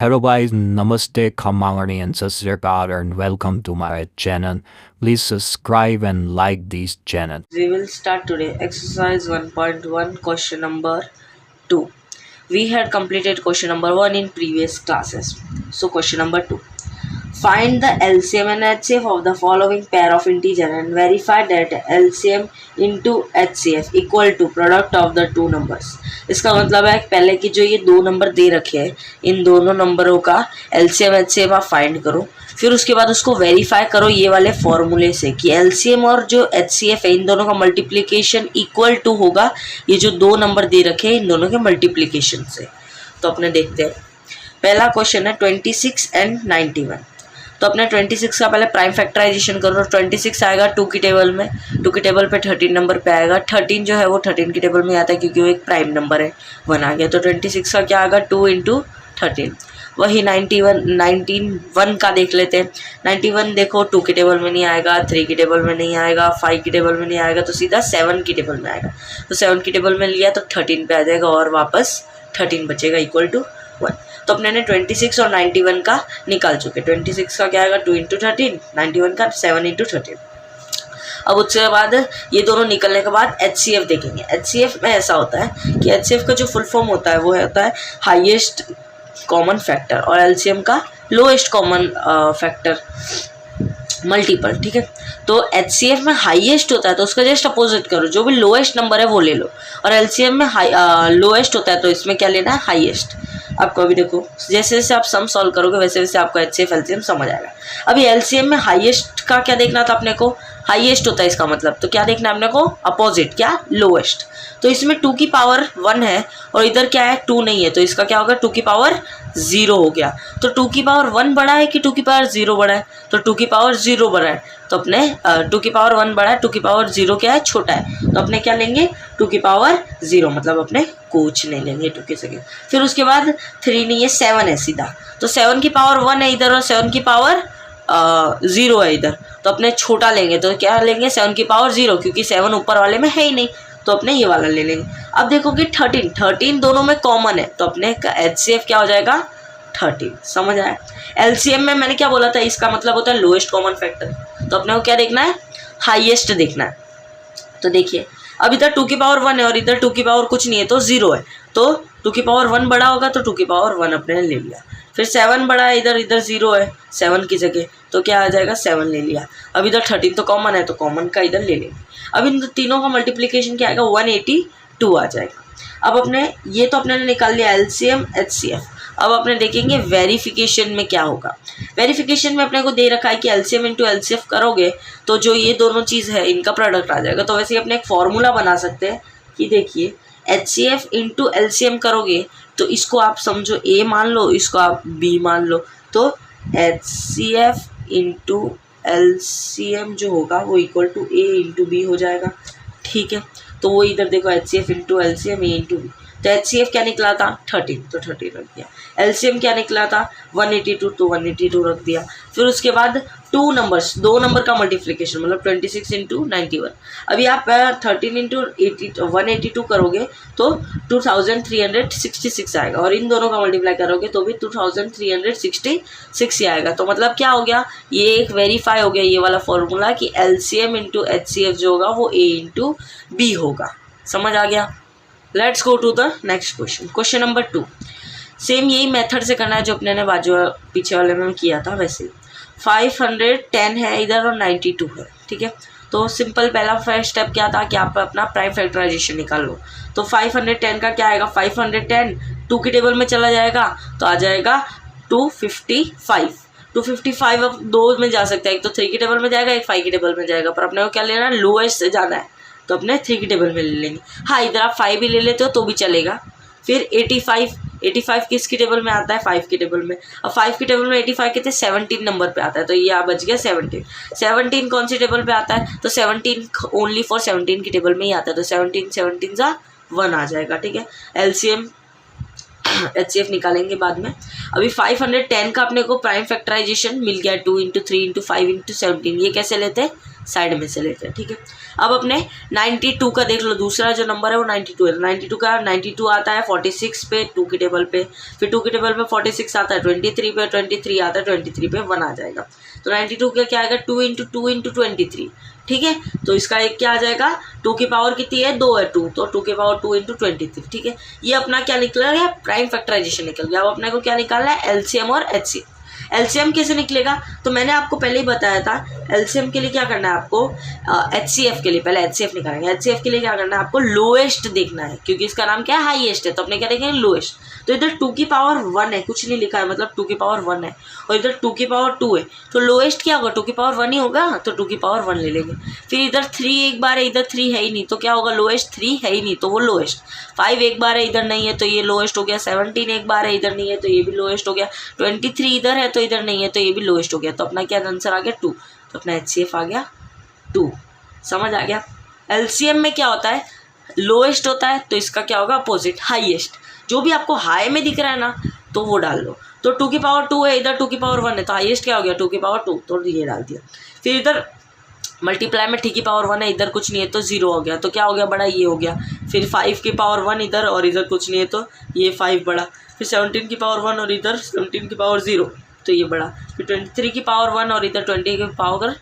Hello guys, Namaste, Kamangani and Sasrikar and welcome to my channel. Please subscribe and like this channel. We will start today exercise 1.1 question number 2. We had completed question number 1 in previous classes. So question number 2. Find the LCM and HCF of the following pair of integer and verify that LCM into HCF equal to product of the two numbers. इसका मतलब है पहले की जो ये दो number दे रखे हैं इन दोनों नंबरों का LCM HCF आप फाइंड करो, फिर उसके बाद उसको वेरीफाई करो ये वाले फॉर्मूले से कि LCM और जो HCF है इन दोनों का मल्टीप्लिकेशन इक्वल टू होगा ये जो दो नंबर दे रखे हैं इन दोनों के मल्टीप्लिकेशन से। तो अपने देखते हैं, पहला क्वेश्चन है 26 एंड 91। तो अपने 26 का पहले प्राइम फैक्टराइजेशन करो। 26 आएगा 2 की टेबल में, 2 की टेबल पे 13 नंबर पे आएगा। 13 जो है वो 13 की टेबल में आता है क्योंकि वो एक प्राइम नंबर है, 1 आ गया। तो 26 का क्या आएगा 2 इंटू 13। वही 91 का देख लेते हैं। 91 देखो 2 की टेबल में नहीं आएगा, 3 की टेबल में नहीं आएगा, 5 की टेबल में नहीं आएगा, तो सीधा 7 की टेबल में आएगा। तो 7 की टेबल में लिया तो 13 पे आ जाएगा और वापस 13 बचेगा इक्वल टू 1। तो अपने ने 26 और 91 का निकाल चुके। 26 का क्या आएगा 2 इंटू 13, 91 का 7 इंटू 13। अब उसके बाद ये दोनों निकलने के बाद HCF देखेंगे। HCF में ऐसा होता है कि HCF का जो फुल फॉर्म होता है वो होता है हाईएस्ट कॉमन फैक्टर और LCM का लोएस्ट कॉमन फैक्टर मल्टीपल। ठीक है, तो HCF में हाईएस्ट होता है तो उसका जस्ट अपोजिट करो, जो भी लोएस्ट नंबर है वो ले लो। और LCM में लोएस्ट होता है तो इसमें क्या लेना है हाईएस्ट। आपको अभी देखो जैसे जैसे आप सम सॉल्व करोगे वैसे वैसे आपको HCF LCM समझ आएगा। अभी LCM में हाईएस्ट का क्या देखना था अपने को, हाईएस्ट होता है इसका मतलब, तो क्या देखना है अपने को अपोजिट क्या लोएस्ट। तो इसमें 2 की पावर 1 है और इधर क्या है 2 नहीं है, तो इसका क्या होगा 2 की पावर 0 हो गया। तो 2 की पावर 1 बड़ा है कि 2 की पावर 0 बड़ा है, तो 2 की पावर 0 बड़ा है। तो अपने 2 की पावर 1 बड़ा है, 2 की पावर 0 क्या है छोटा है, तो अपने क्या लेंगे 2 की पावर 0, मतलब अपने कुछ नहीं लेंगे 2 की जगह। फिर उसके बाद 3 नहीं है 7 है सीधा, तो 7 की पावर 1 है इधर और 7 की पावर 0 है इधर, तो अपने छोटा लेंगे। तो क्या लेंगे 7 की पावर 0 क्योंकि 7 ऊपर वाले में है ही नहीं, तो अपने ये वाला ले लेंगे। अब देखोगे 13 दोनों में कॉमन है तो अपने का HCF क्या हो जाएगा 13। समझ आया। LCM में मैंने क्या बोला था, इसका मतलब होता है लोएस्ट कॉमन फैक्टर, तो अपने को क्या देखना है हाईएस्ट देखना है। तो देखिए अब इधर 2 की पावर 1 है और इधर 2 की पावर कुछ नहीं है तो 0 है, तो 2 की पावर 1 बड़ा होगा तो 2 की पावर 1 अपने ने ले लिया। फिर 7 बड़ा है, इधर 0 है 7 की जगह, तो क्या आ जाएगा 7 ले लिया। अब इधर 13 तो कॉमन है तो कॉमन का इधर ले लेंगे। अब इन तीनों का मल्टीप्लिकेशन क्या आएगा 182 आ जाएगा। अब अपने ये तो अपने ने निकाल लिया LCM HCF। अब अपने देखेंगे वेरिफिकेशन में क्या होगा। वेरिफिकेशन में अपने को दे रखा है कि LCM इंटू LCF करोगे तो जो ये दोनों चीज़ है इनका प्रोडक्ट आ जाएगा। तो वैसे अपने एक फॉर्मूला बना सकते हैं कि देखिए HCF इंटू LCM करोगे तो इसको आप समझो A मान लो, इसको आप B मान लो, तो HCF इंटू LCM जो होगा वो equal to A into B हो जाएगा। ठीक है, तो वो इधर देखो HCF into LCM A into B, तो HCF क्या निकला था 13, तो 13 रख दिया। LCM क्या निकला था 182, तो 182 रख दिया। फिर उसके बाद दो नंबर का मल्टीप्लिकेशन मतलब 26 इंटू 91। अभी आप 13 इंटू 182 करोगे तो 2366 आएगा और इन दोनों का मल्टीप्लाई करोगे तो भी 2366 ही आएगा। तो मतलब क्या हो गया, ये एक वेरीफाई हो गया ये वाला फॉर्मूला कि LCM इंटू HCF जो होगा वो A इंटू B होगा। समझ आ गया। Let's go to the next question. Question number 2 same यही मेथड से करना है जो अपने ने बाजू पीछे वाले में किया था वैसे। 510 है इधर और 92 है। ठीक है, तो सिंपल पहला फर्स्ट स्टेप क्या था कि आप अपना प्राइम फैक्टराइजेशन निकाल लो। तो 510 का क्या आएगा 510 2 की टेबल में चला जाएगा तो आ जाएगा 255। अब दो में जा सकते हैं, एक तो 3 की टेबल में जाएगा एक 5 की टेबल में जाएगा, पर अपने को क्या लेना है लोएस्ट से जाना है तो अपने 3 की टेबल में ले लेंगे। हाँ इधर आप 5 भी ले लेते हो तो भी चलेगा। फिर 85 किसकी टेबल में आता है 5 की टेबल में। अब 5 की टेबल में 85 कितने 17 नंबर पे आता है, तो ये बच गया 17 कौन सी टेबल पे आता है तो 17 ओनली फॉर 17 की टेबल में ही आता है, तो 17 सा 1 आ जाएगा। ठीक है, LCM HCF निकालेंगे बाद में। अभी 510 का अपने को प्राइम फैक्टराइजेशन मिल गया 2 इंटू 3 इंटू 5 इंटू 17। ये कैसे लेते हैं साइड में से लेते हैं, ठीक है। अब अपने 92 का देख लो, दूसरा जो नंबर है वो 92 है। 92 का 92 आता है 46 पे 2 की टेबल पे, फिर 2 की टेबल पे 46 आता है 23 पे, 23 आता है 23 पे 1 आ जाएगा। तो 92 का क्या आएगा 2 × 2 × 23, ठीक है। तो इसका एक क्या आ जाएगा, 2 की पावर कितनी है 2 है 2, तो 2 की पावर 2 × 23, ठीक है। ये अपना क्या निकल गया, प्राइम फैक्टराइजेशन निकल गया। अब अपने को क्या निकालना है, एलसीएम और एचसीएफ। एलसीएम कैसे निकलेगा, तो मैंने आपको पहले ही बताया था। एलसीएम के लिए क्या करना है आपको, एचसीएफ के लिए पहले एचसीएफ निकालेंगे। एचसीएफ के लिए क्या करना है आपको, लोएस्ट देखना है, क्योंकि इसका नाम क्या है हाईएस्ट है, तो अपने क्या देखेंगे लोएस्ट। तो इधर 2 की पावर 1 है, कुछ नहीं लिखा है, मतलब 2 की पावर 1 है, और इधर 2 की पावर 2 है, तो लोएस्ट क्या होगा 2 की पावर 1 ही होगा, तो 2 की पावर 1 ले लेंगे। फिर इधर 3 एक बार है, इधर 3 है ही नहीं, तो क्या होगा लोएस्ट 3 है ही नहीं, तो वो लोएस्ट। 5 एक बार है, इधर नहीं है, तो ये लोएस्ट हो गया। 17 एक बार है, इधर नहीं है, तो ये भी लोएस्ट हो गया। 23 इधर है, तो इधर नहीं है, तो ये भी लोएस्ट हो गया। तो अपना क्या आंसर आ गया 2, तो अपना एचसीएफ आ गया 2। समझ आ गया। एलसीएम में क्या होता है, लोएस्ट होता है, तो इसका क्या होगा अपोजिट, हाईएस्ट। जो भी आपको हाई में दिख रहा है ना, तो वो डाल लो। तो 2 की पावर 2 है, इधर 2 की पावर 1 है, तो हाईएस्ट क्या हो गया 2 की पावर 2, तो ये डाल दिया। फिर इधर मल्टीप्लाई में 3 की पावर 1 है, इधर कुछ नहीं है, तो 0 हो गया, तो क्या हो गया बड़ा, ये हो गया। फिर 5 की पावर 1 इधर, और इधर कुछ नहीं है, तो ये 5 बड़ा। फिर 17 की पावर 1 और इधर 17 की पावर 0, तो ये बड़ा। फिर 23 की पावर 1 और इधर 20 की पावर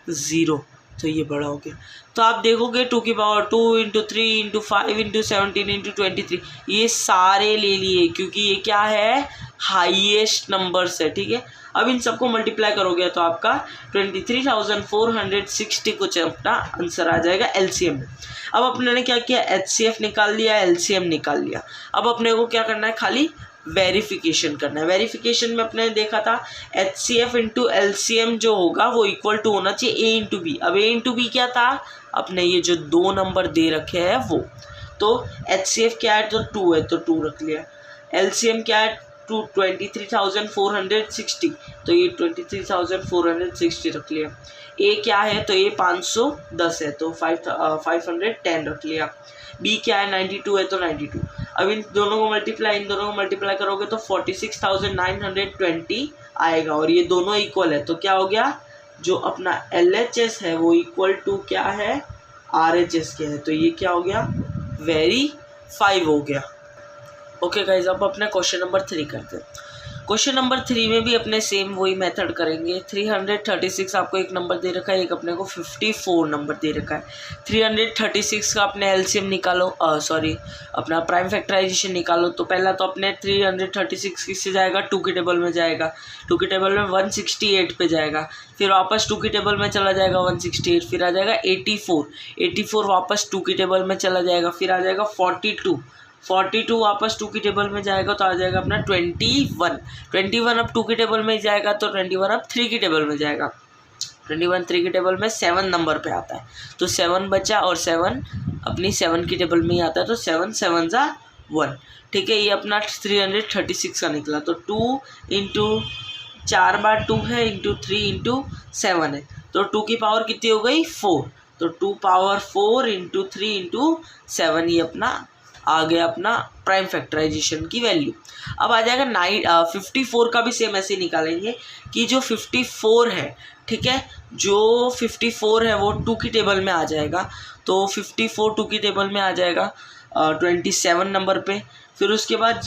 0, तो ये बड़ा हो गया। तो आप देखोगे 2 की पावर 2 × 3 × 5 × 17 × 23, ये सारे ले लिए, क्योंकि ये क्या है हाईएस्ट नंबर्स है, ठीक है। अब इन सबको मल्टीप्लाई करोगे तो आपका 23,460 कुछ अपना आंसर आ जाएगा एलसीएम में। अब अपने ने क्या किया, एचसीएफ निकाल लिया, एलसीएम निकाल लिया। अब अपने को क्या करना है, खाली वेरिफिकेशन करना है। वेरिफिकेशन में अपने देखा था एचसीएफ इंटू एलसीएम जो होगा वो इक्वल टू होना चाहिए ए × बी। अब ए × बी क्या था, अपने ये जो 2 नंबर दे रखे हैं वो, तो एचसीएफ क्या है तो 2 है, तो 2 रख लिया। एलसीएम क्या है 23,460, तो ये 23,460 रख लिया। ए क्या है, तो ये 510 है, तो 510 रख लिया। बी क्या है 92 है, तो 92। अब इन दोनों को मल्टीप्लाई करोगे तो 46,920 आएगा, और ये दोनों इक्वल है, तो क्या हो गया, जो अपना LHS है वो इक्वल टू क्या है RHS के है, तो ये क्या हो गया वेरीफाई हो गया। ओके गाइज, अब अपने क्वेश्चन नंबर 3 करते हैं। क्वेश्चन नंबर 3 में भी अपने सेम वही मेथड करेंगे। 336 आपको एक नंबर दे रखा है, एक अपने को 54 नंबर दे रखा है। 336 का अपने एलसीएम निकालो, अपना प्राइम फैक्टराइजेशन निकालो। तो पहला तो अपने 336 किससे जाएगा 2 की टेबल में जाएगा, 2 की टेबल में 168 पे जाएगा, फिर वापस 2 की टेबल में चला जाएगा 168, फिर आ जाएगा 84 वापस 2 की टेबल में चला जाएगा, फिर आ जाएगा 42 वापस 2 की टेबल में जाएगा, तो आ जाएगा अपना 21 अब 2 की टेबल में जाएगा, तो 21 अब 3 की टेबल में जाएगा। 21 3 की टेबल में 7 नंबर पे आता है, तो 7 बचा, और 7 अपनी 7 की टेबल में ही आता है, तो 7 7 × 1, ठीक है। ये अपना 336 का निकला। तो 2 × 4 बार 2 है, × 3 × 7 है, तो 2 की पावर कितनी हो गई 4, तो 2 पावर 4 × 3 × 7, ये अपना आ गया अपना प्राइम फैक्टराइजेशन की वैल्यू। अब आ जाएगा 54 का भी सेम ऐसे ही निकालेंगे कि जो 54 है, ठीक है, जो 54 है वो 2 की टेबल में आ जाएगा, तो 54 2 की टेबल में आ जाएगा 27 नंबर पे। फिर उसके बाद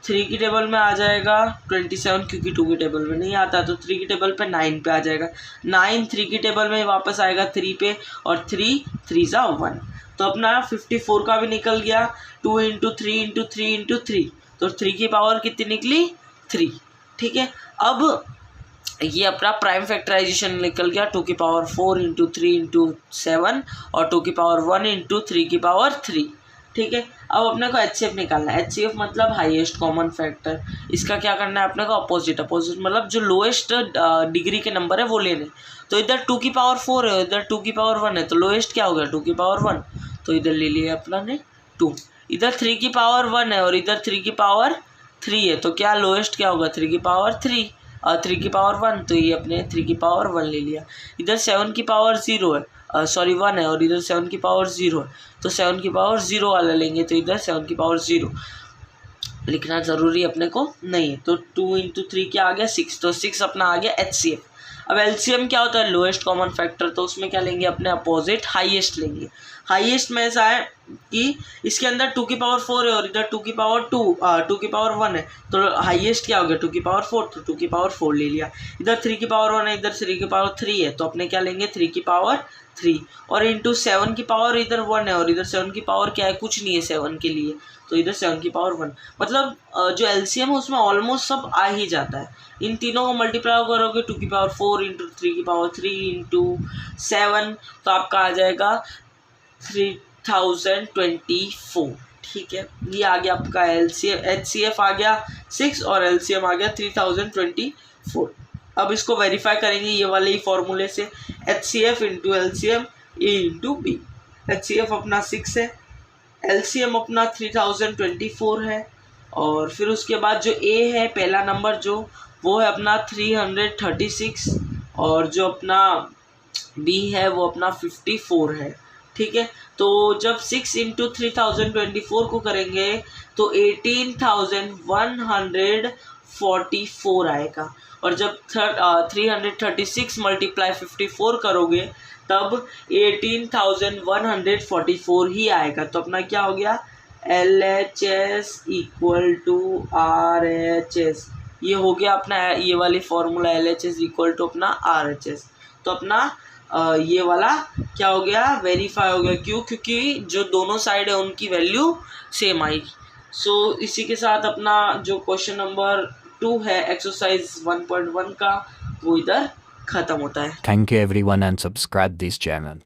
3 की टेबल में आ जाएगा 27, क्योंकि 2 की टेबल में नहीं आता, तो 3 की टेबल पे 9 पे आ जाएगा। 9 3 की टेबल में वापस आएगा 3 पे, और 3 3 × 1, तो अपना 54 का भी निकल गया। 2 × 3 × 3 × 3, तो 3 की पावर कितनी निकली 3, ठीक है। अब ये अपना प्राइम फैक्टराइजेशन निकल गया 2 की पावर 4 × 3 × 7 और 2 की पावर 1 × 3 की पावर 3, ठीक है। अब अपने को एचसीएफ निकालना है। एचसीएफ मतलब हाईएस्ट कॉमन फैक्टर। इसका क्या करना है अपने को अपोजिट मतलब जो लोएस्ट डिग्री के नंबर है वो लेने। तो इधर 2 की पावर 4 है, इधर 2 की पावर 1 है, तो लोएस्ट क्या हो गया 2 की पावर 1, तो इधर ले लिया अपना ने 2। इधर 3 की पावर 1 है और इधर 3 की पावर 3 है, तो क्या लोएस्ट क्या होगा 3 की पावर 3 और 3 की पावर 1, तो ये अपने 3 की पावर 1 ले लिया। इधर 7 की पावर 0 है 1 है, और इधर 7 की पावर 0 है, तो 7 की पावर 0 वाला लेंगे, तो इधर 7 की पावर 0 लिखना ज़रूरी अपने को नहीं है। तो 2 × 3 क्या आ गया 6, तो 6 अपना आ गया एचसीएफ। अब एलसीएम क्या होता है, लोएस्ट कॉमन फैक्टर, तो उसमें क्या लेंगे, अपने अपोजिट हाईएस्ट लेंगे। हाईएस्ट में ऐसा है कि इसके अंदर 2 की पावर 4 है और इधर 2 की पावर 2 की पावर 1 है, तो हाईएस्ट क्या हो गया 2 की पावर 4, तो 2 की पावर 4 ले लिया। इधर 3 की पावर 1 है, इधर 3 की पावर 3 है, तो अपने क्या लेंगे 3 की पावर 3, और इंटू 7 की पावर इधर 1 है और इधर 7 की पावर क्या है, कुछ नहीं है 7 के लिए, तो इधर 7 की पावर 1। मतलब जो एलसीएम है उसमें ऑलमोस्ट सब आ ही जाता है। इन तीनों को मल्टीप्लाई करोगे 2 की पावर 4 इंटू 3 की पावर 3 इंटू 7, तो आपका आ जाएगा 3024। ठीक है, ये आ गया आपका एलसीएम, एचसीएफ आ गया 6 और एलसीएम आ गया 3024। अब इसको वेरीफाई करेंगे ये वाले ही फॉर्मूले से, एचसीएफ इंटू एलसीएम ए इंटू बी। एचसीएफ अपना 6 है, एलसीएम अपना 3024 है, और फिर उसके बाद जो ए है पहला नंबर जो, वो है अपना 336, और जो अपना बी है वो अपना 54 है। ठीक है, तो जब 6 इंटू 3024 को करेंगे तो 18,144 आएगा, और जब 336 मल्टीप्लाई 54 करोगे तब 18,144 ही आएगा। तो अपना क्या हो गया, LHS इक्वल टू RHS, ये हो गया अपना ये वाली फॉर्मूला, LHS इक्वल टू अपना RHS। तो अपना ये वाला क्या हो गया, वेरीफाई हो गया। क्यों, क्योंकि जो दोनों साइड है उनकी वैल्यू सेम आई। सो इसी के साथ अपना जो क्वेश्चन नंबर 2 है एक्सरसाइज 1.1 का, वो इधर खत्म होता है। Thank you everyone and subscribe this channel.